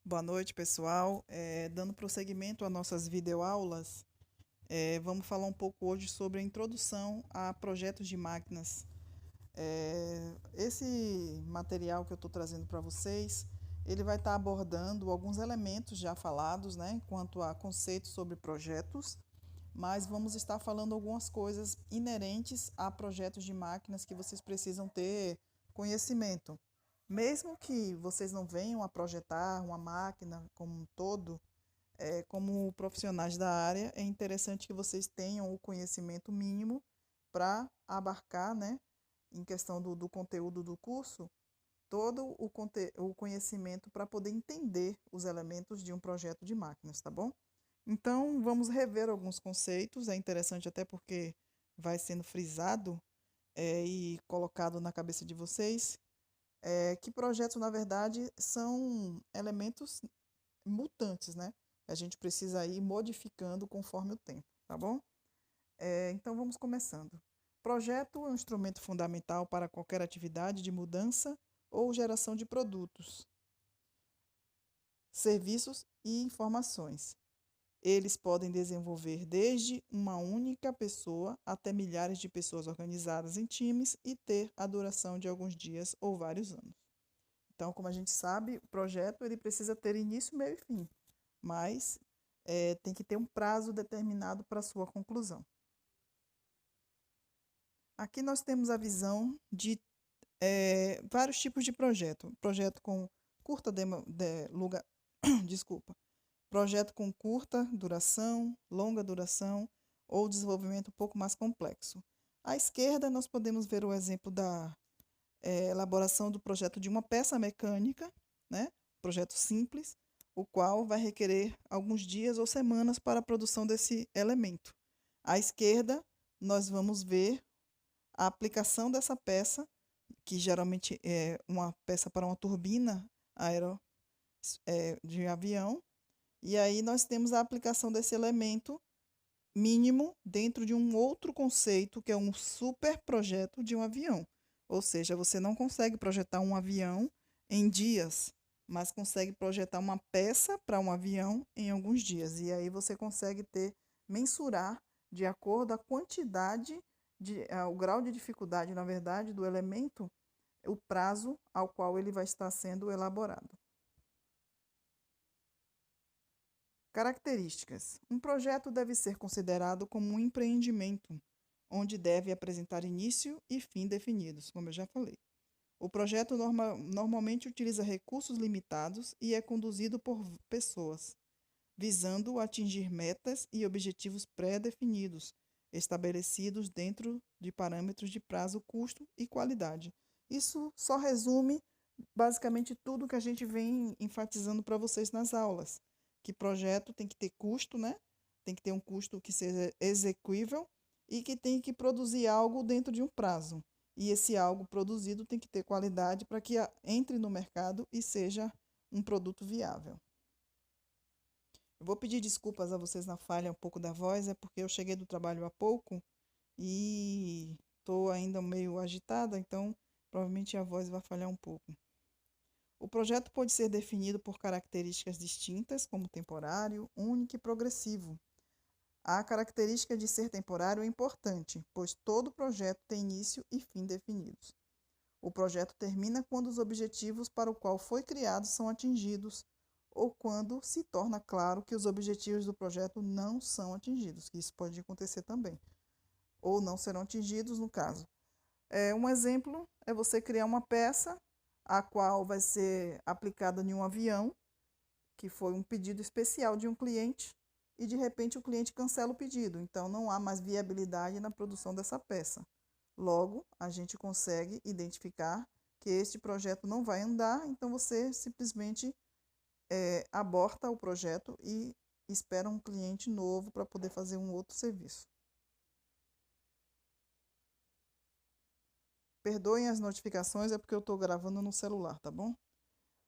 Boa noite, pessoal. Dando prosseguimento às nossas videoaulas, vamos falar um pouco hoje sobre a introdução a projetos de máquinas. Esse material que eu estou trazendo para vocês, ele vai estar abordando alguns elementos já falados, né, quanto a conceitos sobre projetos, mas vamos estar falando algumas coisas inerentes a projetos de máquinas que vocês precisam ter conhecimento. Mesmo que vocês não venham a projetar uma máquina como um todo, como profissionais da área, é interessante que vocês tenham o conhecimento mínimo para abarcar, né, em questão do conteúdo do curso, todo o conhecimento para poder entender os elementos de um projeto de máquinas, tá bom? Então, vamos rever alguns conceitos, é interessante até porque vai sendo frisado e colocado na cabeça de vocês que projetos, na verdade, são elementos mutantes, né? A gente precisa ir modificando conforme o tempo, tá bom? Então, vamos começando. Projeto é um instrumento fundamental para qualquer atividade de mudança ou geração de produtos, serviços e informações. Eles podem desenvolver desde uma única pessoa até milhares de pessoas organizadas em times e ter a duração de alguns dias ou vários anos. Então, como a gente sabe, o projeto ele precisa ter início, meio e fim, mas tem que ter um prazo determinado para sua conclusão. Aqui nós temos a visão de vários tipos de projeto. Projeto com curta desculpa. Projeto com curta duração, longa duração ou desenvolvimento um pouco mais complexo. À esquerda, nós podemos ver o exemplo da elaboração do projeto de uma peça mecânica, né? Projeto simples, o qual vai requerer alguns dias ou semanas para a produção desse elemento. À esquerda, nós vamos ver a aplicação dessa peça, que geralmente é uma peça para uma turbina de avião, e aí nós temos a aplicação desse elemento mínimo dentro de um outro conceito, que é um super projeto de um avião. Ou seja, você não consegue projetar um avião em dias, mas consegue projetar uma peça para um avião em alguns dias. E aí você consegue mensurar de acordo a quantidade, o grau de dificuldade, na verdade, do elemento, o prazo ao qual ele vai estar sendo elaborado. Características. Um projeto deve ser considerado como um empreendimento, onde deve apresentar início e fim definidos, como eu já falei. O projeto normalmente utiliza recursos limitados e é conduzido por pessoas, visando atingir metas e objetivos pré-definidos, estabelecidos dentro de parâmetros de prazo, custo e qualidade. Isso só resume basicamente tudo que a gente vem enfatizando para vocês nas aulas, que projeto tem que ter custo, né? Tem que ter um custo que seja execuível e que tem que produzir algo dentro de um prazo. E esse algo produzido tem que ter qualidade para que entre no mercado e seja um produto viável. Eu vou pedir desculpas a vocês na falha um pouco da voz, é porque eu cheguei do trabalho há pouco e estou ainda meio agitada, então provavelmente a voz vai falhar um pouco. O projeto pode ser definido por características distintas, como temporário, único e progressivo. A característica de ser temporário é importante, pois todo projeto tem início e fim definidos. O projeto termina quando os objetivos para o qual foi criado são atingidos ou quando se torna claro que os objetivos do projeto não são atingidos, que isso pode acontecer também, ou não serão atingidos no caso. Um exemplo é você criar uma peça a qual vai ser aplicada em um avião, que foi um pedido especial de um cliente, e de repente o cliente cancela o pedido, então não há mais viabilidade na produção dessa peça. Logo, a gente consegue identificar que este projeto não vai andar, então você simplesmente aborta o projeto e espera um cliente novo para poder fazer um outro serviço. Perdoem as notificações, é porque eu estou gravando no celular, tá bom?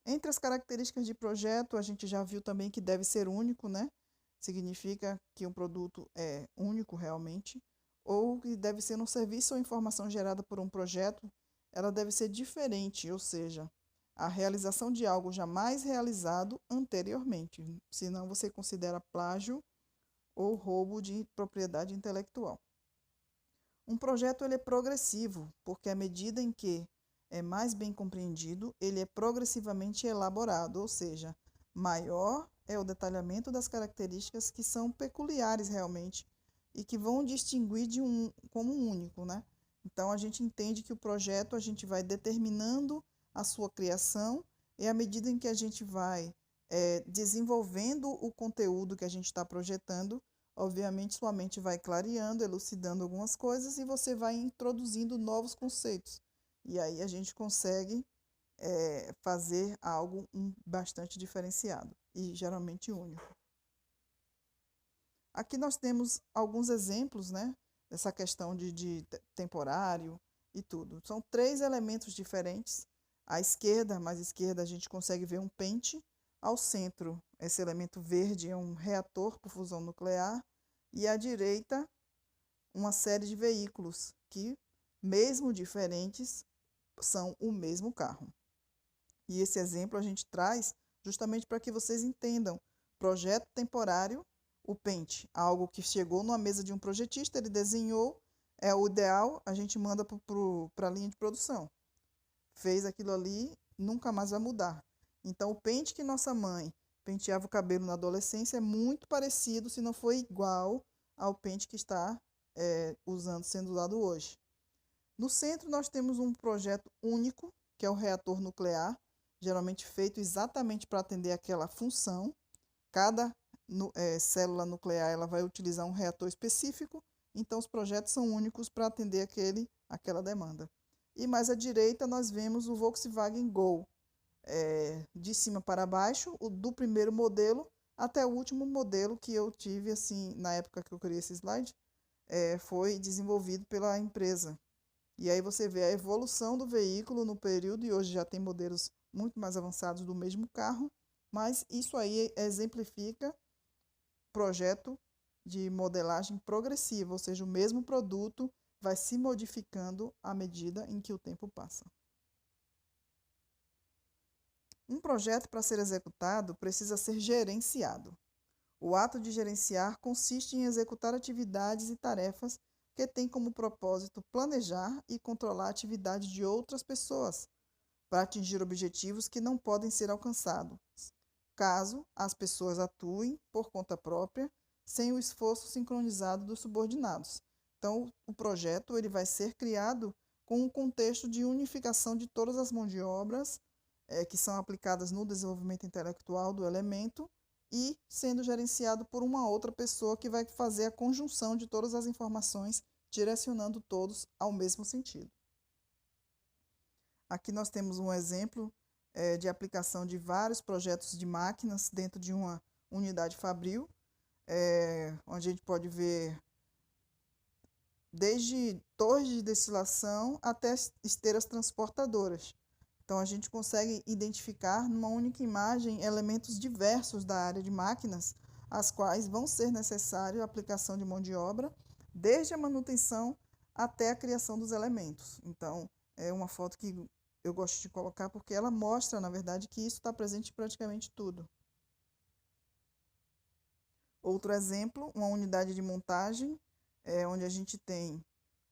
Entre as características de projeto, a gente já viu também que deve ser único, né? Significa que um produto é único realmente, ou que deve ser um serviço ou informação gerada por um projeto, ela deve ser diferente, ou seja, a realização de algo jamais realizado anteriormente, senão você considera plágio ou roubo de propriedade intelectual. Um projeto ele é progressivo, porque à medida em que é mais bem compreendido, ele é progressivamente elaborado, ou seja, maior é o detalhamento das características que são peculiares realmente e que vão distinguir de um como único, né? Então a gente entende que o projeto a gente vai determinando a sua criação e à medida em que a gente vai desenvolvendo o conteúdo que a gente está projetando, obviamente sua mente vai clareando, elucidando algumas coisas e você vai introduzindo novos conceitos. E aí a gente consegue fazer algo bastante diferenciado e geralmente único. Aqui nós temos alguns exemplos, né, dessa questão de temporário e tudo. São 3 elementos diferentes. À esquerda, mais à esquerda, a gente consegue ver um pente. Ao centro, esse elemento verde é um reator por fusão nuclear. E à direita, uma série de veículos que, mesmo diferentes, são o mesmo carro. E esse exemplo a gente traz justamente para que vocês entendam. Projeto temporário, o pente, algo que chegou numa mesa de um projetista, ele desenhou, é o ideal, a gente manda para a linha de produção. Fez aquilo ali, nunca mais vai mudar. Então, o pente que nossa mãe penteava o cabelo na adolescência é muito parecido, se não for igual, ao pente que está sendo usado hoje. No centro, nós temos um projeto único, que é o reator nuclear, geralmente feito exatamente para atender aquela função. Cada célula nuclear ela vai utilizar um reator específico, então os projetos são únicos para atender aquela demanda. E mais à direita nós vemos o Volkswagen Gol, de cima para baixo, do primeiro modelo até o último modelo que eu tive assim na época que eu criei esse slide, foi desenvolvido pela empresa. E aí você vê a evolução do veículo no período, e hoje já tem modelos muito mais avançados do mesmo carro, mas isso aí exemplifica projeto de modelagem progressiva, ou seja, o mesmo produto vai se modificando à medida em que o tempo passa. Um projeto, para ser executado, precisa ser gerenciado. O ato de gerenciar consiste em executar atividades e tarefas que têm como propósito planejar e controlar a atividade de outras pessoas para atingir objetivos que não podem ser alcançados, caso as pessoas atuem por conta própria, sem o esforço sincronizado dos subordinados. Então, o projeto ele vai ser criado com um contexto de unificação de todas as mãos de obras que são aplicadas no desenvolvimento intelectual do elemento e sendo gerenciado por uma outra pessoa que vai fazer a conjunção de todas as informações, direcionando todos ao mesmo sentido. Aqui nós temos um exemplo de aplicação de vários projetos de máquinas dentro de uma unidade fabril, onde a gente pode ver desde torres de destilação até esteiras transportadoras. Então, a gente consegue identificar numa única imagem elementos diversos da área de máquinas, as quais vão ser necessário a aplicação de mão de obra, desde a manutenção até a criação dos elementos. Então, é uma foto que eu gosto de colocar porque ela mostra, na verdade, que isso está presente em praticamente tudo. Outro exemplo, uma unidade de montagem, onde a gente tem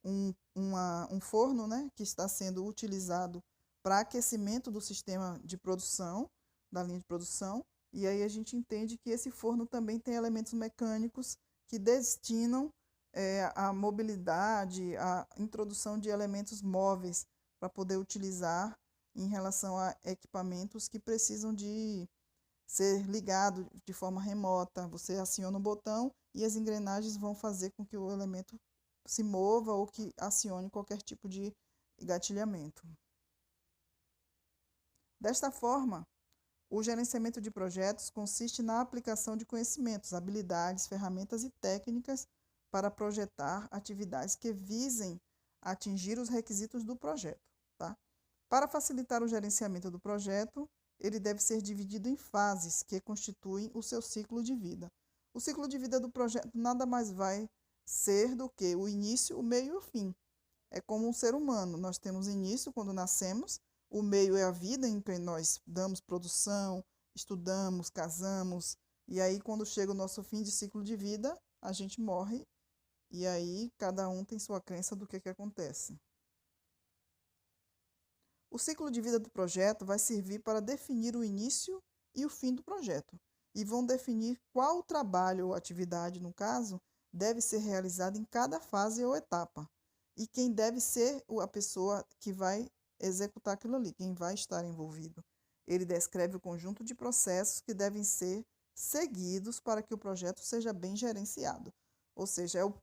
um forno, né, que está sendo utilizado para aquecimento do sistema de produção, da linha de produção, e aí a gente entende que esse forno também tem elementos mecânicos que destinam a mobilidade, a introdução de elementos móveis para poder utilizar em relação a equipamentos que precisam de ser ligado de forma remota. Você aciona um botão e as engrenagens vão fazer com que o elemento se mova ou que acione qualquer tipo de gatilhamento. Desta forma, o gerenciamento de projetos consiste na aplicação de conhecimentos, habilidades, ferramentas e técnicas para projetar atividades que visem atingir os requisitos do projeto. Tá? Para facilitar o gerenciamento do projeto, ele deve ser dividido em fases que constituem o seu ciclo de vida. O ciclo de vida do projeto nada mais vai ser do que o início, o meio e o fim. É como um ser humano. Nós temos início quando nascemos, o meio é a vida em que nós damos produção, estudamos, casamos, e aí quando chega o nosso fim de ciclo de vida, a gente morre, e aí cada um tem sua crença do que acontece. O ciclo de vida do projeto vai servir para definir o início e o fim do projeto, e vão definir qual trabalho ou atividade, no caso, deve ser realizado em cada fase ou etapa, e quem deve ser a pessoa que vai executar aquilo ali, quem vai estar envolvido. Ele descreve o conjunto de processos que devem ser seguidos para que o projeto seja bem gerenciado. Ou seja, é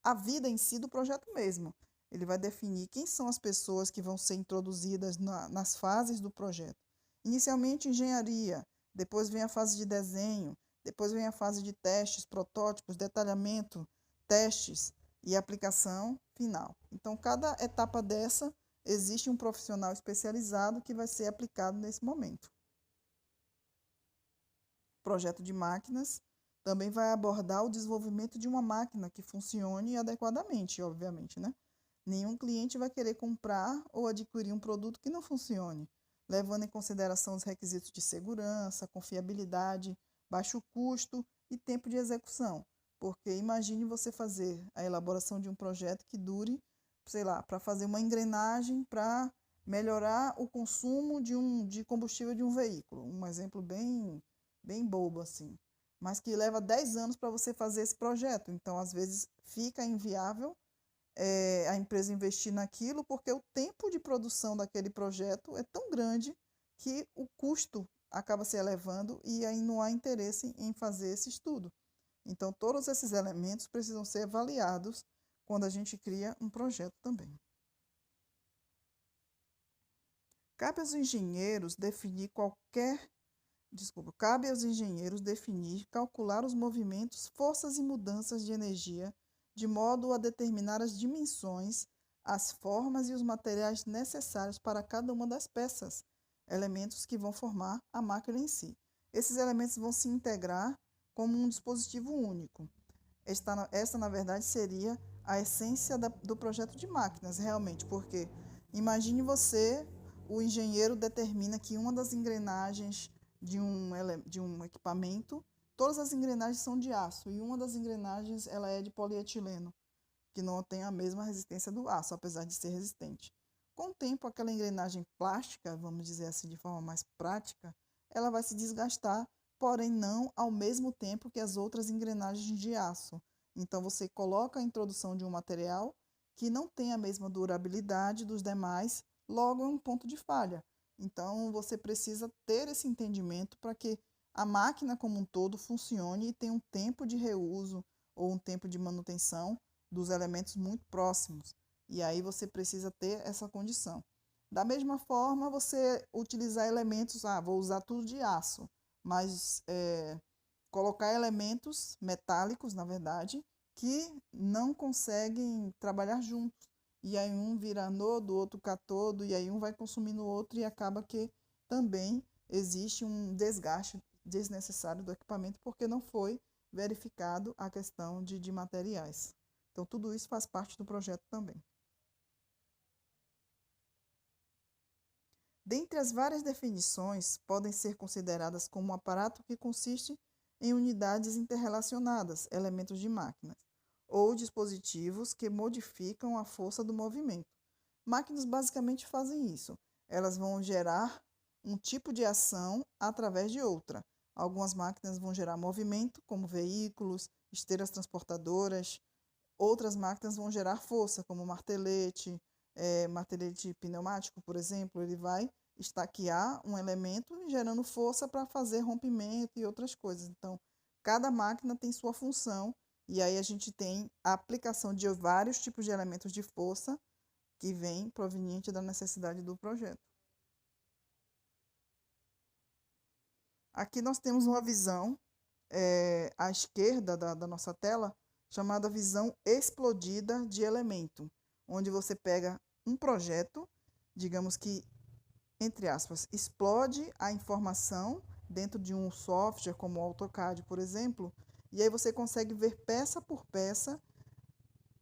a vida em si do projeto mesmo. Ele vai definir quem são as pessoas que vão ser introduzidas nas fases do projeto. Inicialmente, engenharia, depois vem a fase de desenho, depois vem a fase de testes, protótipos, detalhamento, testes e aplicação final. Então, cada etapa dessa, existe um profissional especializado que vai ser aplicado nesse momento. Projeto de máquinas também vai abordar o desenvolvimento de uma máquina que funcione adequadamente, obviamente, né? Nenhum cliente vai querer comprar ou adquirir um produto que não funcione, levando em consideração os requisitos de segurança, confiabilidade, baixo custo e tempo de execução. Porque imagine você fazer a elaboração de um projeto que dure, sei lá, para fazer uma engrenagem para melhorar o consumo de combustível de um veículo. Um exemplo bem bobo assim. Mas que leva 10 anos para você fazer esse projeto. Então, às vezes, fica inviável a empresa investir naquilo, porque o tempo de produção daquele projeto é tão grande que o custo acaba se elevando e aí não há interesse em fazer esse estudo. Então, todos esses elementos precisam ser avaliados quando a gente cria um projeto também. Cabe aos engenheiros definir calcular os movimentos, forças e mudanças de energia, de modo a determinar as dimensões, as formas e os materiais necessários para cada uma das peças, elementos que vão formar a máquina em si. Esses elementos vão se integrar como um dispositivo único. Esta, na verdade, seria a essência do projeto de máquinas, realmente, porque imagine você, o engenheiro determina que uma das engrenagens de um equipamento, todas as engrenagens são de aço, e uma das engrenagens ela é de polietileno, que não tem a mesma resistência do aço, apesar de ser resistente. Com o tempo, aquela engrenagem plástica, vamos dizer assim, de forma mais prática, ela vai se desgastar, porém não ao mesmo tempo que as outras engrenagens de aço. Então, você coloca a introdução de um material que não tem a mesma durabilidade dos demais, logo é um ponto de falha. Então, você precisa ter esse entendimento para que a máquina como um todo funcione e tenha um tempo de reuso ou um tempo de manutenção dos elementos muito próximos. E aí você precisa ter essa condição. Da mesma forma, você utilizar elementos, vou usar tudo de aço, mas colocar elementos metálicos, na verdade, que não conseguem trabalhar juntos. E aí um vira anodo, o outro cátodo, e aí um vai consumindo o outro e acaba que também existe um desgaste desnecessário do equipamento porque não foi verificado a questão de materiais. Então, tudo isso faz parte do projeto também. Dentre as várias definições, podem ser consideradas como um aparato que consiste em unidades interrelacionadas, elementos de máquinas, ou dispositivos que modificam a força do movimento. Máquinas basicamente fazem isso. Elas vão gerar um tipo de ação através de outra. Algumas máquinas vão gerar movimento, como veículos, esteiras transportadoras. Outras máquinas vão gerar força, como martelete pneumático, por exemplo. Ele vai estaquear um elemento gerando força para fazer rompimento e outras coisas. Então, cada máquina tem sua função e aí a gente tem a aplicação de vários tipos de elementos de força que vem proveniente da necessidade do projeto. Aqui nós temos uma visão à esquerda da nossa tela, chamada visão explodida de elemento, onde você pega um projeto, digamos que, entre aspas, explode a informação dentro de um software como o AutoCAD, por exemplo, e aí você consegue ver peça por peça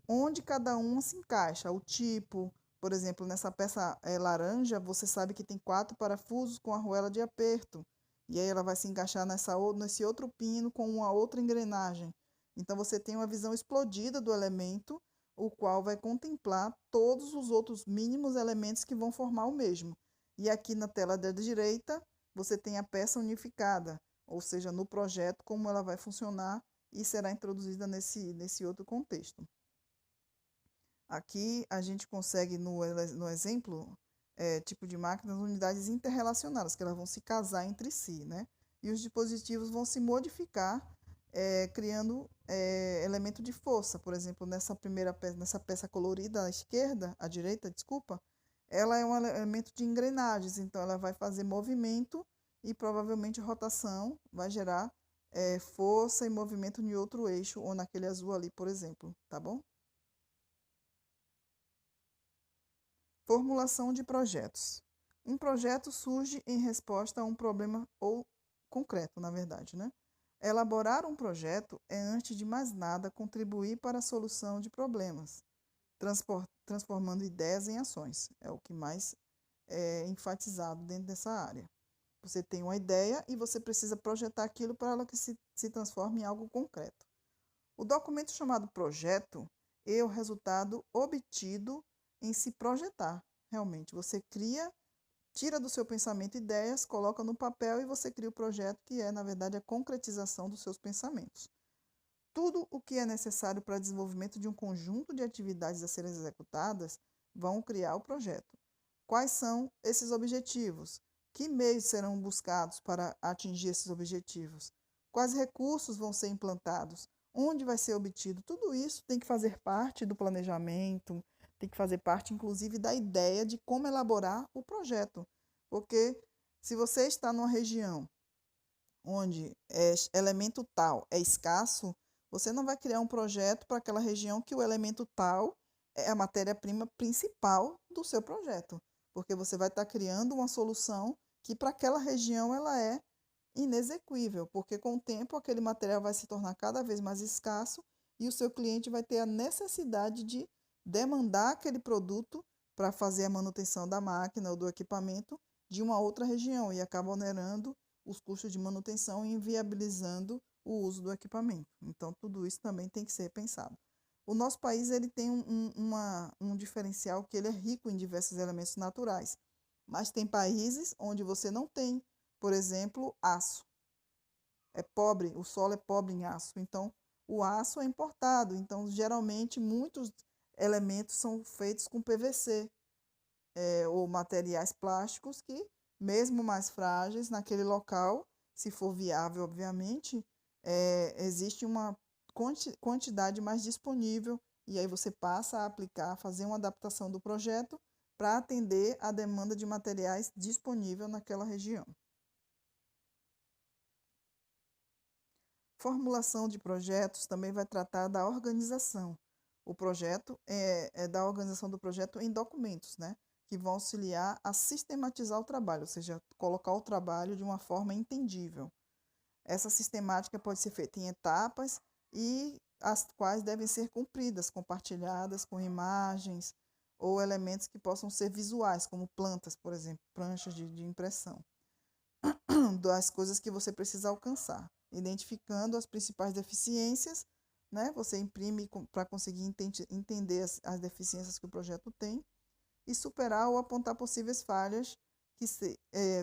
onde cada uma se encaixa, o tipo, Por exemplo, nessa peça laranja, você sabe que tem 4 parafusos com arruela de aperto. E aí ela vai se encaixar nesse outro pino com uma outra engrenagem. Então você tem uma visão explodida do elemento, o qual vai contemplar todos os outros mínimos elementos que vão formar o mesmo. E aqui na tela da direita, você tem a peça unificada, ou seja, no projeto, como ela vai funcionar e será introduzida nesse outro contexto. Aqui a gente consegue, no exemplo, tipo de máquinas, unidades interrelacionadas, que elas vão se casar entre si, né? E os dispositivos vão se modificar, criando elemento de força. Por exemplo, nessa peça colorida à direita, desculpa, ela é um elemento de engrenagens, então ela vai fazer movimento e provavelmente rotação, vai gerar força e movimento em outro eixo, ou naquele azul ali, por exemplo, tá bom? Formulação de projetos. Um projeto surge em resposta a um problema ou concreto, na verdade, né? Elaborar um projeto é, antes de mais nada, contribuir para a solução de problemas, transformando ideias em ações. É o que mais é enfatizado dentro dessa área. Você tem uma ideia e você precisa projetar aquilo para ela que se transforme em algo concreto. O documento chamado projeto é o resultado obtido em se projetar. Realmente, você tira do seu pensamento ideias, coloca no papel e você cria o projeto, que é, na verdade, a concretização dos seus pensamentos. Tudo o que é necessário para o desenvolvimento de um conjunto de atividades a serem executadas vão criar o projeto. Quais são esses objetivos? Que meios serão buscados para atingir esses objetivos? Quais recursos vão ser implantados? Onde vai ser obtido? Tudo isso tem que fazer parte do planejamento, tem que fazer parte, inclusive, da ideia de como elaborar o projeto. Porque se você está numa região onde elemento tal é escasso, você não vai criar um projeto para aquela região que o elemento tal é a matéria-prima principal do seu projeto, porque você vai estar criando uma solução que para aquela região ela é inexequível, porque com o tempo aquele material vai se tornar cada vez mais escasso e o seu cliente vai ter a necessidade de demandar aquele produto para fazer a manutenção da máquina ou do equipamento de uma outra região e acaba onerando os custos de manutenção e inviabilizando o uso do equipamento. Então, tudo isso também tem que ser pensado. O nosso país ele tem um diferencial que ele é rico em diversos elementos naturais, mas tem países onde você não tem, por exemplo, aço. É pobre, o solo é pobre em aço, então o aço é importado. Então, geralmente, muitos elementos são feitos com PVC, ou materiais plásticos que, mesmo mais frágeis, naquele local, se for viável, obviamente, existe uma quantidade mais disponível e aí você passa a aplicar, fazer uma adaptação do projeto para atender a demanda de materiais disponível naquela região. Formulação de projetos também vai tratar da organização. O projeto é da organização do projeto em documentos, né? Que vão auxiliar a sistematizar o trabalho, ou seja, colocar o trabalho de uma forma entendível. Essa sistemática pode ser feita em etapas e as quais devem ser cumpridas, compartilhadas com imagens ou elementos que possam ser visuais, como plantas, por exemplo, pranchas de impressão, das coisas que você precisa alcançar, identificando as principais deficiências, né? Você imprime para conseguir entender as deficiências que o projeto tem e superar ou apontar possíveis falhas que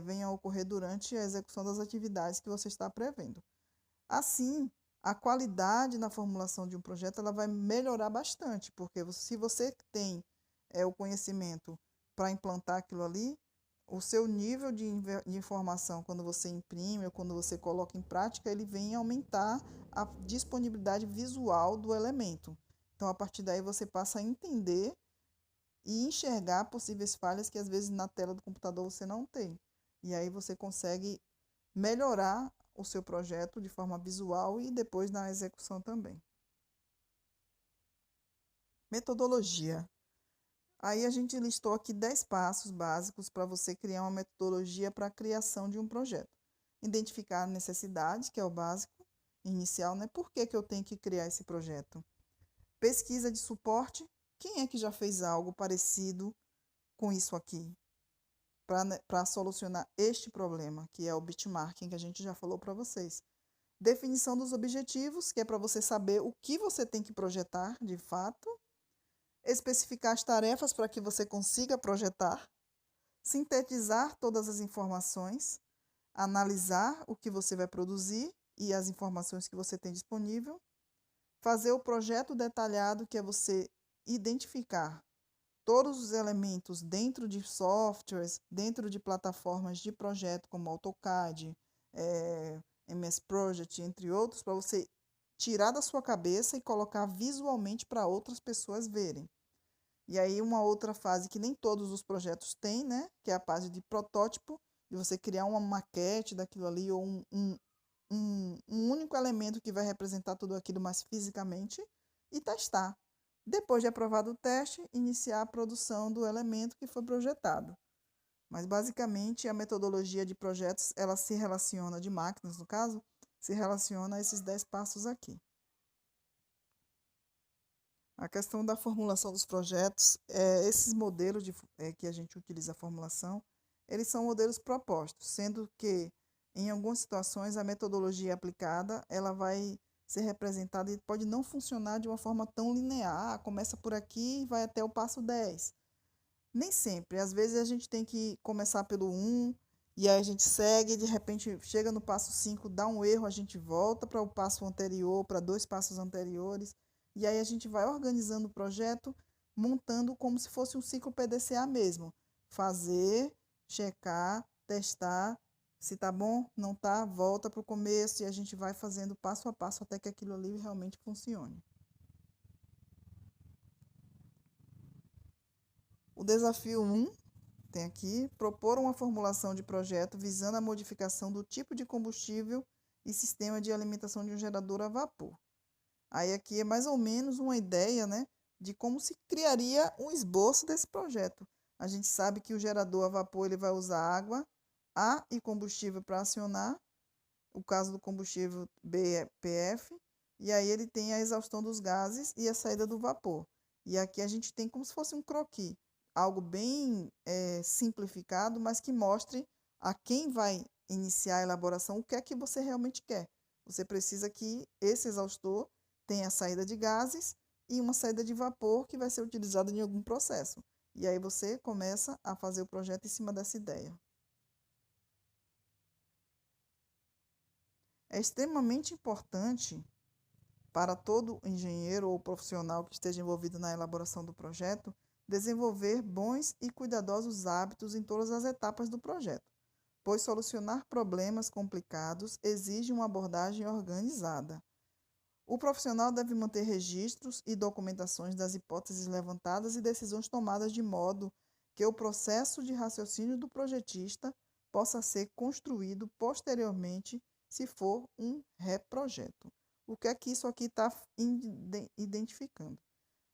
venham a ocorrer durante a execução das atividades que você está prevendo. Assim, a qualidade na formulação de um projeto ela vai melhorar bastante, porque se você tem o conhecimento para implantar aquilo ali, o seu nível de informação, quando você imprime ou quando você coloca em prática, ele vem aumentar a disponibilidade visual do elemento. Então, a partir daí, você passa a entender e enxergar possíveis falhas que às vezes na tela do computador você não tem. E aí você consegue melhorar o seu projeto de forma visual e depois na execução também. Metodologia. Aí a gente listou aqui 10 passos básicos para você criar uma metodologia para a criação de um projeto. Identificar a necessidade, que é o básico inicial, né? Por que eu tenho que criar esse projeto? Pesquisa de suporte. Quem é que já fez algo parecido com isso aqui para solucionar este problema, que é o benchmarking, que a gente já falou para vocês. Definição dos objetivos, que é para você saber o que você tem que projetar de fato. Especificar as tarefas para que você consiga projetar. Sintetizar todas as informações. Analisar o que você vai produzir e as informações que você tem disponível. Fazer o projeto detalhado, que é você identificar todos os elementos dentro de softwares, dentro de plataformas de projeto como AutoCAD, MS Project, entre outros, para você tirar da sua cabeça e colocar visualmente para outras pessoas verem. E aí uma outra fase que nem todos os projetos têm, né, que é a fase de protótipo, de você criar uma maquete daquilo ali ou um único elemento que vai representar tudo aquilo mais fisicamente e testar. Depois de aprovado o teste, iniciar a produção do elemento que foi projetado. Mas, basicamente, a metodologia de projetos, ela se relaciona, de máquinas, no caso, se relaciona a esses 10 passos aqui. A questão da formulação dos projetos, esses modelos que a gente utiliza a formulação, eles são modelos propostos, sendo que, em algumas situações, a metodologia aplicada, ela vai ser representada e pode não funcionar de uma forma tão linear. Começa por aqui e vai até o passo 10. Nem sempre. Às vezes a gente tem que começar pelo 1, e aí a gente segue, e de repente chega no passo 5, dá um erro, a gente volta para o passo anterior, para 2 passos anteriores, e aí a gente vai organizando o projeto, montando como se fosse um ciclo PDCA mesmo. Fazer, checar, testar, se tá bom, não tá, volta para o começo, e a gente vai fazendo passo a passo até que aquilo ali realmente funcione. O desafio 1 tem aqui, propor uma formulação de projeto visando a modificação do tipo de combustível e sistema de alimentação de um gerador a vapor. Aí aqui é mais ou menos uma ideia, né, de como se criaria um esboço desse projeto. A gente sabe que o gerador a vapor ele vai usar água, ar e combustível para acionar, o caso do combustível BPF, e aí ele tem a exaustão dos gases e a saída do vapor. E aqui a gente tem como se fosse um croquis, algo bem simplificado, mas que mostre a quem vai iniciar a elaboração o que é que você realmente quer. Você precisa que esse exaustor tenha a saída de gases e uma saída de vapor que vai ser utilizada em algum processo. E aí você começa a fazer o projeto em cima dessa ideia. É extremamente importante para todo engenheiro ou profissional que esteja envolvido na elaboração do projeto desenvolver bons e cuidadosos hábitos em todas as etapas do projeto, pois solucionar problemas complicados exige uma abordagem organizada. O profissional deve manter registros e documentações das hipóteses levantadas e decisões tomadas de modo que o processo de raciocínio do projetista possa ser construído posteriormente se for um reprojeto. O que é que isso aqui está identificando?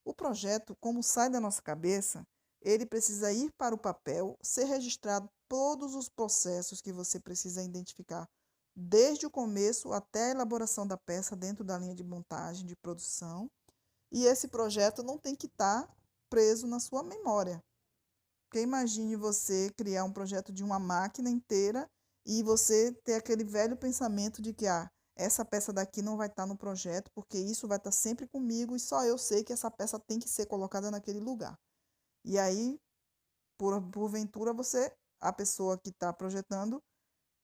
O projeto, como sai da nossa cabeça, ele precisa ir para o papel, ser registrado todos os processos que você precisa identificar, desde o começo até a elaboração da peça dentro da linha de montagem, de produção. E esse projeto não tem que estar preso na sua memória. Porque imagine você criar um projeto de uma máquina inteira e você ter aquele velho pensamento de que essa peça daqui não vai estar no projeto, porque isso vai estar sempre comigo e só eu sei que essa peça tem que ser colocada naquele lugar. E aí, porventura, a pessoa que está projetando,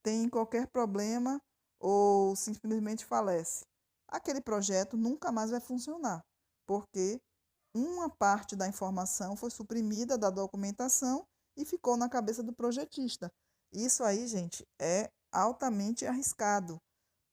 tem qualquer problema ou simplesmente falece. Aquele projeto nunca mais vai funcionar, porque uma parte da informação foi suprimida da documentação e ficou na cabeça do projetista. Isso aí, gente, é altamente arriscado.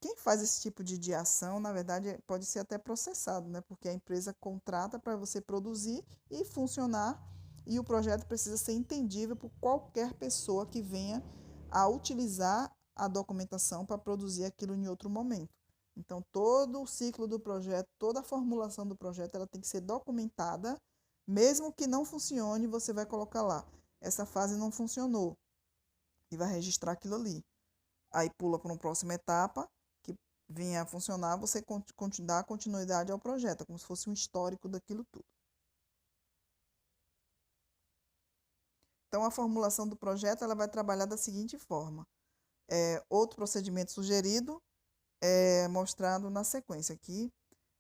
Quem faz esse tipo de ação, na verdade, pode ser até processado, né? Porque a empresa contrata para você produzir e funcionar, e o projeto precisa ser entendível por qualquer pessoa que venha a utilizar a documentação para produzir aquilo em outro momento. Então, todo o ciclo do projeto, toda a formulação do projeto, ela tem que ser documentada, mesmo que não funcione, você vai colocar lá. Essa fase não funcionou e vai registrar aquilo ali. Aí pula para uma próxima etapa, que venha a funcionar, você dá continuidade ao projeto, como se fosse um histórico daquilo tudo. Então, a formulação do projeto ela vai trabalhar da seguinte forma. Outro procedimento sugerido é mostrado na sequência aqui.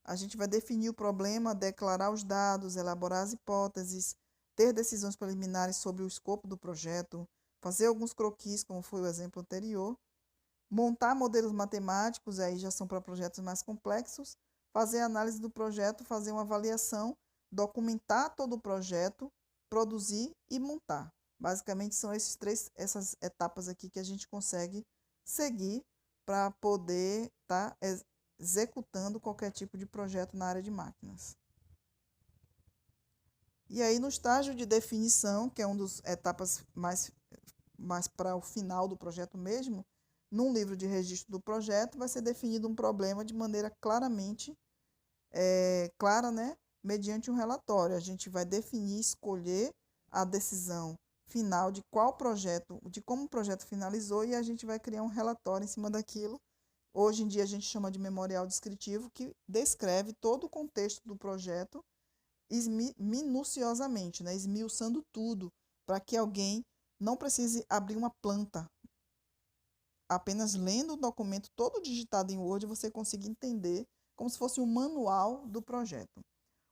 A gente vai definir o problema, declarar os dados, elaborar as hipóteses, ter decisões preliminares sobre o escopo do projeto, fazer alguns croquis, como foi o exemplo anterior, montar modelos matemáticos, aí já são para projetos mais complexos, fazer análise do projeto, fazer uma avaliação, documentar todo o projeto, produzir e montar. Basicamente são essas etapas aqui que a gente consegue seguir para poder estar executando qualquer tipo de projeto na área de máquinas. E aí no estágio de definição, que é uma das etapas mais para o final do projeto mesmo, num livro de registro do projeto vai ser definido um problema de maneira claramente clara, né, mediante um relatório. A gente vai definir, escolher a decisão final de qual projeto, de como o projeto finalizou e a gente vai criar um relatório em cima daquilo. Hoje em dia a gente chama de memorial descritivo, que descreve todo o contexto do projeto minuciosamente, né, esmiuçando tudo, para que alguém não precise abrir uma planta. Apenas lendo o documento todo digitado em Word, você consiga entender como se fosse um manual do projeto.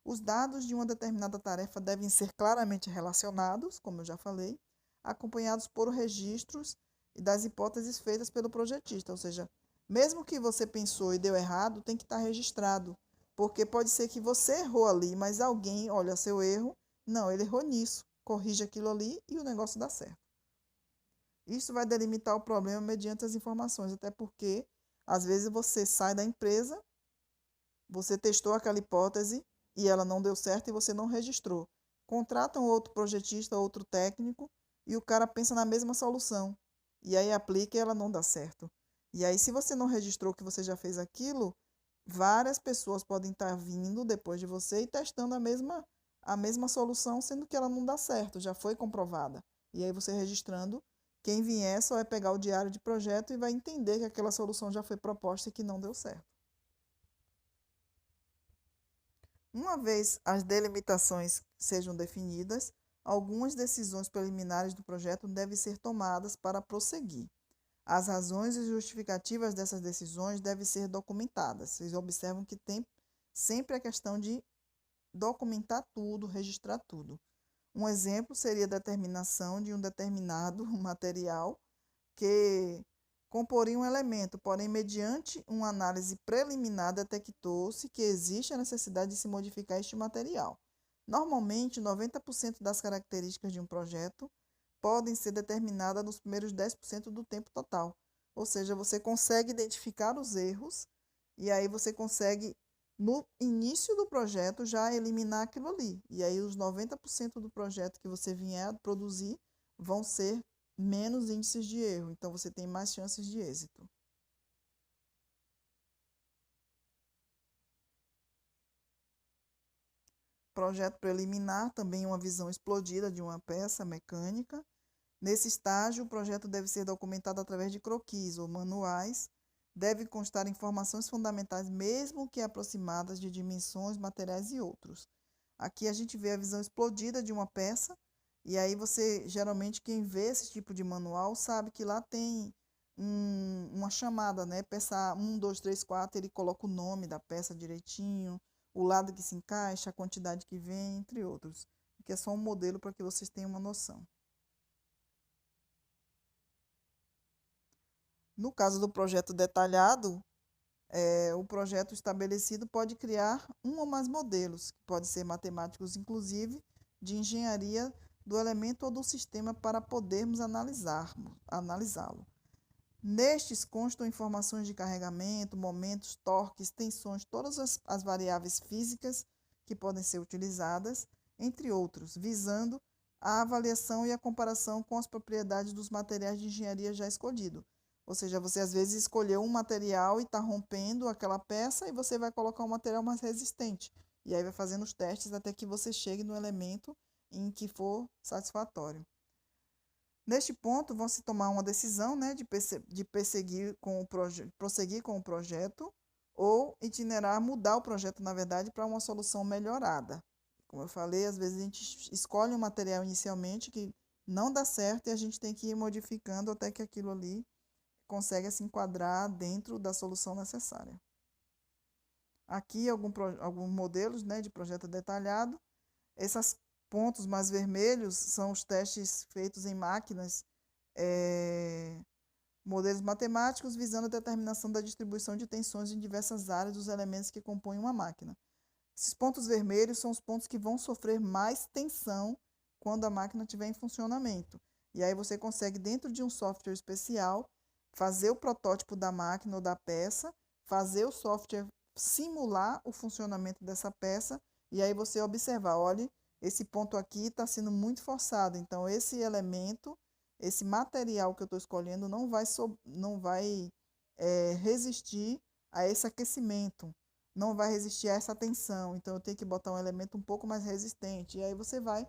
Os dados de uma determinada tarefa devem ser claramente relacionados, como eu já falei, acompanhados por registros e das hipóteses feitas pelo projetista. Ou seja, mesmo que você pensou e deu errado, tem que estar registrado, porque pode ser que você errou ali, mas alguém olha seu erro, não, ele errou nisso, corrige aquilo ali e o negócio dá certo. Isso vai delimitar o problema mediante as informações, até porque, às vezes, você sai da empresa, você testou aquela hipótese e ela não deu certo e você não registrou. Contrata um outro projetista, outro técnico, e o cara pensa na mesma solução. E aí aplica e ela não dá certo. E aí, se você não registrou que você já fez aquilo, várias pessoas podem estar vindo depois de você e testando a mesma solução, sendo que ela não dá certo, já foi comprovada. E aí você registrando, quem vier só vai pegar o diário de projeto e vai entender que aquela solução já foi proposta e que não deu certo. Uma vez as delimitações sejam definidas, algumas decisões preliminares do projeto devem ser tomadas para prosseguir. As razões e justificativas dessas decisões devem ser documentadas. Vocês observam que tem sempre a questão de documentar tudo, registrar tudo. Um exemplo seria a determinação de um determinado material que comporia um elemento, porém, mediante uma análise preliminar, detectou-se que existe a necessidade de se modificar este material. Normalmente, 90% das características de um projeto podem ser determinadas nos primeiros 10% do tempo total. Ou seja, você consegue identificar os erros e aí você consegue, no início do projeto, já eliminar aquilo ali. E aí os 90% do projeto que você vier a produzir vão ser menos índices de erro, então você tem mais chances de êxito. Projeto preliminar, também uma visão explodida de uma peça mecânica. Nesse estágio, o projeto deve ser documentado através de croquis ou manuais, deve constar informações fundamentais, mesmo que aproximadas de dimensões, materiais e outros. Aqui a gente vê a visão explodida de uma peça, e aí você, geralmente, quem vê esse tipo de manual sabe que lá tem uma chamada, né? Peça 1, 2, 3, 4, ele coloca o nome da peça direitinho, o lado que se encaixa, a quantidade que vem, entre outros. Que é só um modelo para que vocês tenham uma noção. No caso do projeto detalhado, o projeto estabelecido pode criar um ou mais modelos, que podem ser matemáticos, inclusive, de engenharia do elemento ou do sistema para podermos analisá-lo. Nestes constam informações de carregamento, momentos, torques, tensões, todas as variáveis físicas que podem ser utilizadas, entre outros, visando a avaliação e a comparação com as propriedades dos materiais de engenharia já escolhido. Ou seja, você às vezes escolheu um material e está rompendo aquela peça e você vai colocar um material mais resistente. E aí vai fazendo os testes até que você chegue no elemento em que for satisfatório. Neste ponto, vão se tomar uma decisão, né, de prosseguir com o projeto ou itinerar, mudar o projeto, na verdade, para uma solução melhorada. Como eu falei, às vezes a gente escolhe um material inicialmente que não dá certo e a gente tem que ir modificando até que aquilo ali consiga se enquadrar dentro da solução necessária. Aqui alguns modelos, né, de projeto detalhado. Esses pontos mais vermelhos são os testes feitos em máquinas, modelos matemáticos visando a determinação da distribuição de tensões em diversas áreas dos elementos que compõem uma máquina. Esses pontos vermelhos são os pontos que vão sofrer mais tensão quando a máquina estiver em funcionamento. E aí você consegue, dentro de um software especial, fazer o protótipo da máquina ou da peça, fazer o software simular o funcionamento dessa peça, e aí você observar, olha, esse ponto aqui está sendo muito forçado, então esse elemento, esse material que eu estou escolhendo não vai resistir a esse aquecimento, não vai resistir a essa tensão, então eu tenho que botar um elemento um pouco mais resistente, e aí você vai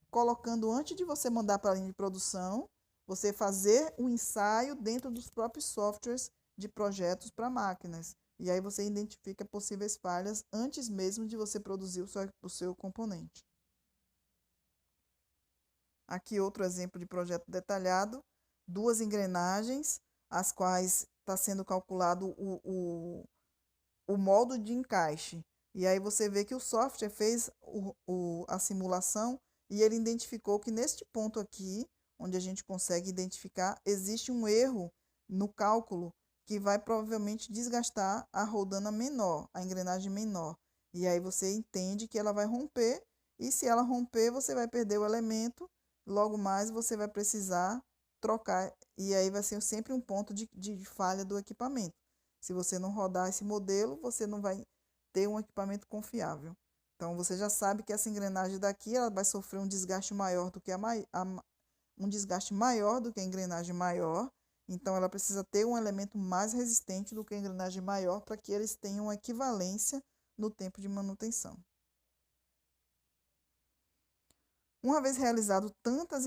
colocando, antes de você mandar para a linha de produção, você fazer um ensaio dentro dos próprios softwares de projetos para máquinas. E aí você identifica possíveis falhas antes mesmo de você produzir o seu componente. Aqui outro exemplo de projeto detalhado, 2 engrenagens, as quais está sendo calculado o modo de encaixe. E aí você vê que o software fez a simulação e ele identificou que neste ponto aqui, onde a gente consegue identificar, existe um erro no cálculo que vai provavelmente desgastar a rodana menor, a engrenagem menor. E aí você entende que ela vai romper, e se ela romper, você vai perder o elemento, logo mais você vai precisar trocar, e aí vai ser sempre um ponto de falha do equipamento. Se você não rodar esse modelo, você não vai ter um equipamento confiável. Então, você já sabe que essa engrenagem daqui ela vai sofrer um desgaste maior do que um desgaste maior do que a engrenagem maior. Então, ela precisa ter um elemento mais resistente do que a engrenagem maior para que eles tenham equivalência no tempo de manutenção. Uma vez realizado tantas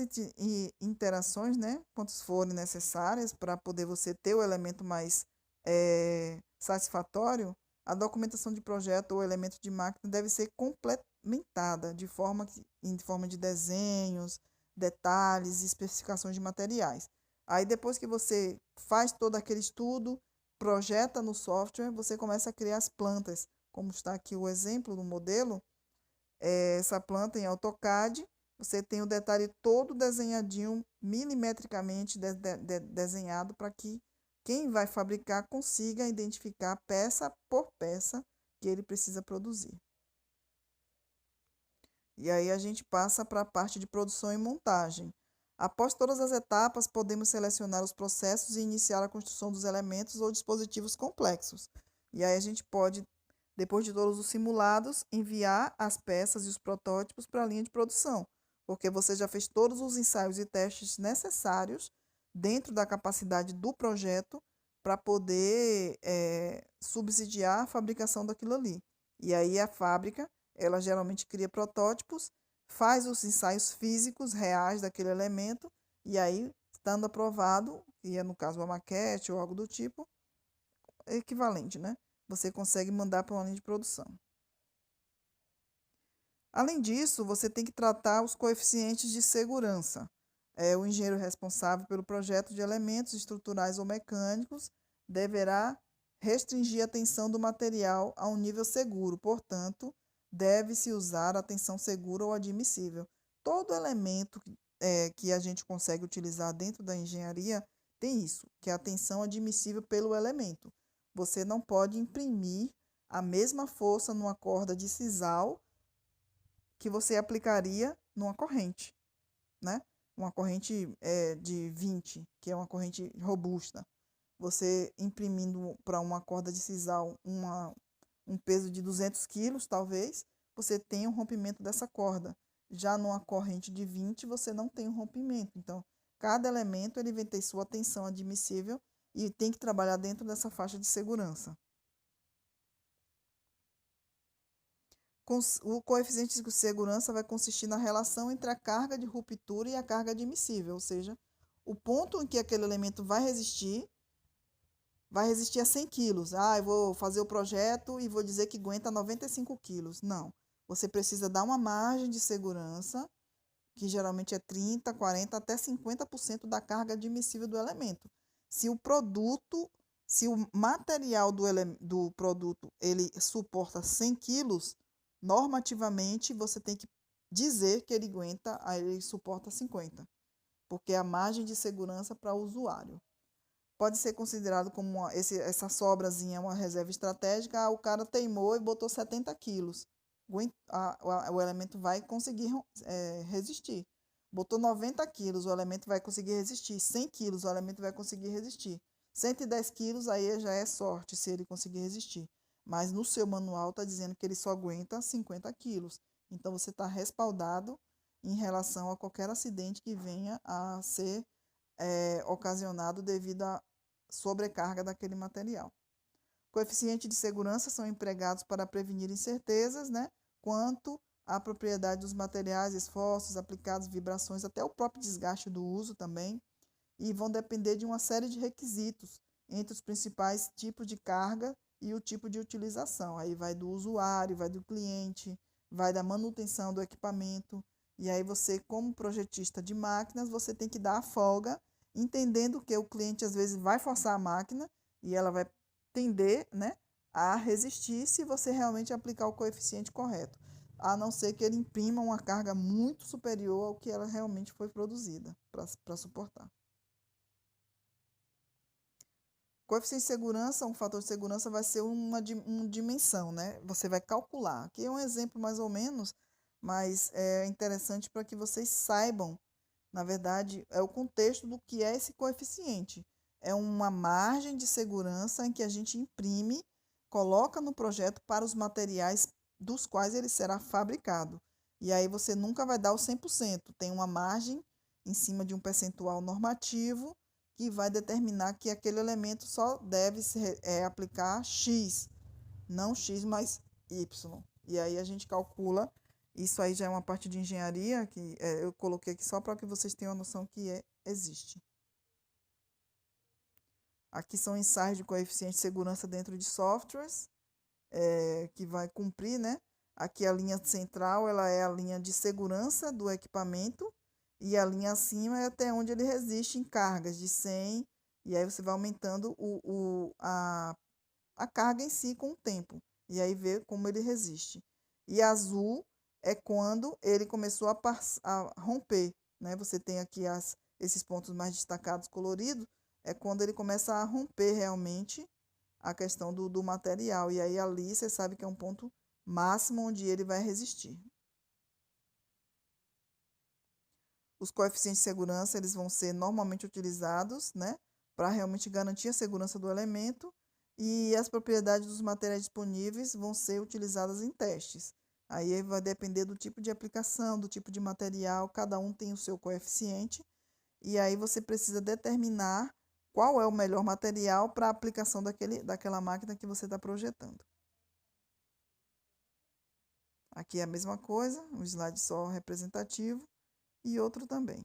interações, né, quantas forem necessárias para poder você ter o elemento mais satisfatório, a documentação de projeto ou elemento de máquina deve ser complementada em forma de desenhos, detalhes e especificações de materiais. Aí depois que você faz todo aquele estudo, projeta no software, você começa a criar as plantas, como está aqui o exemplo do modelo, essa planta em AutoCAD, você tem o detalhe todo desenhadinho, milimetricamente desenhado para que quem vai fabricar consiga identificar peça por peça que ele precisa produzir. E aí a gente passa para a parte de produção e montagem. Após todas as etapas, podemos selecionar os processos e iniciar a construção dos elementos ou dispositivos complexos. E aí a gente pode, depois de todos os simulados, enviar as peças e os protótipos para a linha de produção, porque você já fez todos os ensaios e testes necessários dentro da capacidade do projeto para poder subsidiar a fabricação daquilo ali. E aí a fábrica, ela geralmente cria protótipos, faz os ensaios físicos reais daquele elemento, e aí, estando aprovado, que é no caso uma maquete ou algo do tipo, equivalente, né? Você consegue mandar para uma linha de produção. Além disso, você tem que tratar os coeficientes de segurança. O engenheiro responsável pelo projeto de elementos estruturais ou mecânicos deverá restringir a tensão do material a um nível seguro, portanto, deve-se usar a tensão segura ou admissível. Todo elemento que a gente consegue utilizar dentro da engenharia tem isso, que é a tensão admissível pelo elemento. Você não pode imprimir a mesma força numa corda de sisal que você aplicaria numa corrente, né? Uma corrente de 20, que é uma corrente robusta. Você imprimindo para uma corda de sisal um peso de 200 quilos, talvez, você tenha um rompimento dessa corda. Já numa corrente de 20, você não tem um rompimento. Então, cada elemento ele vai ter sua tensão admissível e tem que trabalhar dentro dessa faixa de segurança. O coeficiente de segurança vai consistir na relação entre a carga de ruptura e a carga admissível, ou seja, o ponto em que aquele elemento vai resistir a 100 quilos. Eu vou fazer o projeto e vou dizer que aguenta 95 quilos. Não. Você precisa dar uma margem de segurança que geralmente é 30, 40, até 50% da carga admissível do elemento. Se o produto, se o material do produto ele suporta 100 quilos, normativamente você tem que dizer que ele suporta 50, porque é a margem de segurança para o usuário. Pode ser considerado como essa sobrazinha uma reserva estratégica. O cara teimou e botou 70 quilos. O elemento vai conseguir resistir. Botou 90 quilos, o elemento vai conseguir resistir. 100 quilos, o elemento vai conseguir resistir. 110 quilos, aí já é sorte se ele conseguir resistir. Mas no seu manual está dizendo que ele só aguenta 50 quilos. Então você está respaldado em relação a qualquer acidente que venha a ser ocasionado devido à sobrecarga daquele material. Coeficientes de segurança são empregados para prevenir incertezas, né, quanto à propriedade dos materiais, esforços aplicados, vibrações, até o próprio desgaste do uso também, e vão depender de uma série de requisitos, entre os principais tipos de carga e o tipo de utilização. Aí vai do usuário, vai do cliente, vai da manutenção do equipamento, e aí você, como projetista de máquinas, você tem que dar a folga, entendendo que o cliente às vezes vai forçar a máquina e ela vai tender, né, a resistir se você realmente aplicar o coeficiente correto, a não ser que ele imprima uma carga muito superior ao que ela realmente foi produzida para suportar. Coeficiente de segurança, um fator de segurança vai ser uma dimensão, né? Você vai calcular. Aqui é um exemplo mais ou menos, mas é interessante para que vocês saibam, na verdade, é o contexto do que é esse coeficiente. É uma margem de segurança em que a gente imprime, coloca no projeto para os materiais dos quais ele será fabricado. E aí você nunca vai dar o 100%. Tem uma margem em cima de um percentual normativo que vai determinar que aquele elemento só deve se aplicar X, não X mais Y. E aí a gente calcula, isso aí já é uma parte de engenharia, que eu coloquei aqui só para que vocês tenham a noção que existe. Aqui são ensaios de coeficiente de segurança dentro de softwares, que vai cumprir, né? Aqui a linha central, ela é a linha de segurança do equipamento, e a linha acima é até onde ele resiste em cargas de 100, e aí você vai aumentando a carga em si com o tempo, e aí vê como ele resiste. E azul é quando ele começou a romper, né? Você tem aqui esses pontos mais destacados coloridos, é quando ele começa a romper realmente a questão do material, e aí ali você sabe que é um ponto máximo onde ele vai resistir. Os coeficientes de segurança eles vão ser normalmente utilizados, né, para realmente garantir a segurança do elemento, e as propriedades dos materiais disponíveis vão ser utilizadas em testes. Aí vai depender do tipo de aplicação, do tipo de material, cada um tem o seu coeficiente, e aí você precisa determinar qual é o melhor material para a aplicação daquela máquina que você está projetando. Aqui é a mesma coisa, um slide só representativo e outro também.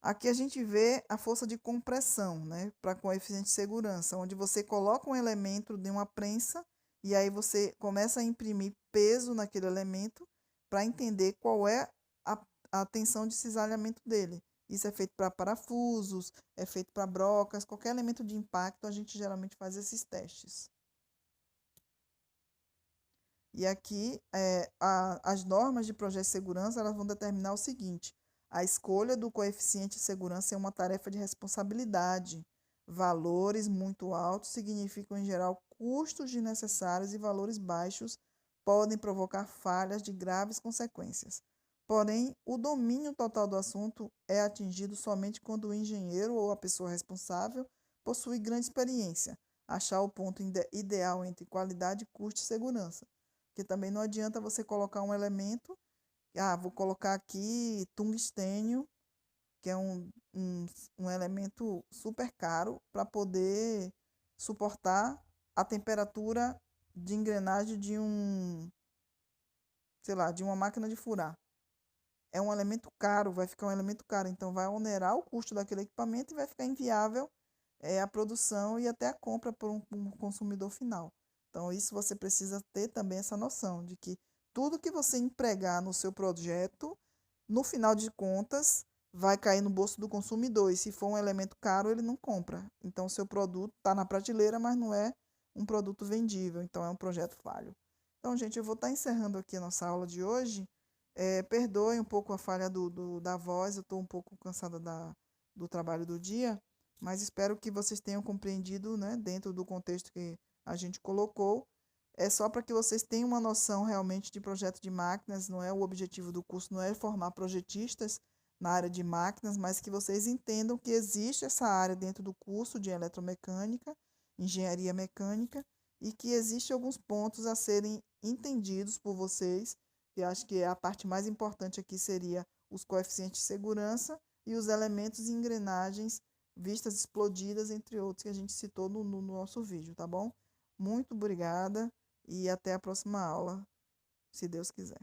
Aqui a gente vê a força de compressão, né, para coeficiente de segurança, onde você coloca um elemento de uma prensa e aí você começa a imprimir peso naquele elemento para entender qual é a tensão de cisalhamento dele. Isso é feito para parafusos, é feito para brocas, qualquer elemento de impacto a gente geralmente faz esses testes. E aqui as normas de projeto de segurança elas vão determinar o seguinte: a escolha do coeficiente de segurança é uma tarefa de responsabilidade. Valores muito altos significam, em geral, custos desnecessários, e valores baixos podem provocar falhas de graves consequências. Porém, o domínio total do assunto é atingido somente quando o engenheiro ou a pessoa responsável possui grande experiência. Achar o ponto ideal entre qualidade, custo e segurança. Porque também não adianta você colocar um elemento, vou colocar aqui tungstênio, que é um elemento super caro para poder suportar a temperatura de engrenagem sei lá, de uma máquina de furar. É um elemento caro, vai ficar um elemento caro, então vai onerar o custo daquele equipamento e vai ficar inviável a produção e até a compra por um consumidor final. Então, isso você precisa ter também essa noção de que tudo que você empregar no seu projeto no final de contas, vai cair no bolso do consumidor. E se for um elemento caro, ele não compra. Então, seu produto está na prateleira, mas não é um produto vendível. Então, é um projeto falho. Então, gente, eu vou estar encerrando aqui a nossa aula de hoje. Perdoem um pouco a falha da voz, eu estou um pouco cansada do trabalho do dia, mas espero que vocês tenham compreendido, né, dentro do contexto que a gente colocou. É só para que vocês tenham uma noção realmente de projeto de máquinas, não é o objetivo do curso, não é formar projetistas na área de máquinas, mas que vocês entendam que existe essa área dentro do curso de eletromecânica, engenharia mecânica, e que existe alguns pontos a serem entendidos por vocês, que acho que a parte mais importante aqui seria os coeficientes de segurança e os elementos e engrenagens vistas explodidas, entre outros que a gente citou no nosso vídeo, tá bom? Muito obrigada e até a próxima aula, se Deus quiser.